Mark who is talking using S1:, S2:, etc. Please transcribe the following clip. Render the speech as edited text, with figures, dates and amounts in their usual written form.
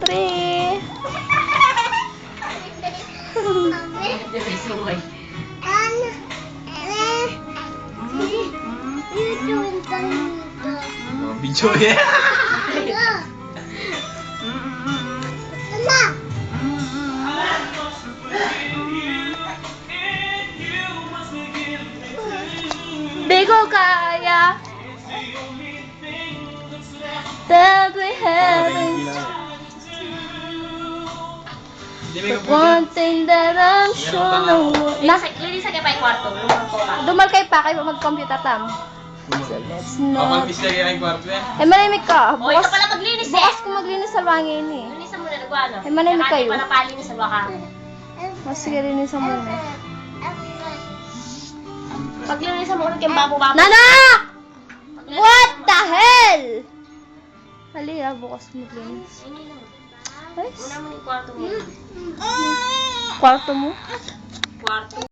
S1: Pre!
S2: Video yan.
S1: Di ko kaya that we haven't. But one thing that I'm sure no one.
S3: Lilisa kayo pa yung kwarto. Lumang po ka.
S1: Dumalkay pa kayo mag-computer tam. So let's not.
S2: Papalmis lagi ang kwarto yan.
S1: Manahimik ka.
S3: O, ito pala maglinis eh.
S1: Bukas ko maglinis sa luwangin eh.
S3: Lilisa muna nagwano.
S1: Manahimik kayo.
S3: Nakati pa napalinis sa luwakan.
S1: Mas sige rin sa muna.
S3: Pag lilisa mo ulit yung babo-babo.
S1: Nanak! What the hell? Halika, bukas maglinis. Ay,
S3: Una mo yung kwarto mo.
S1: kwarto mo?
S3: Kwarto.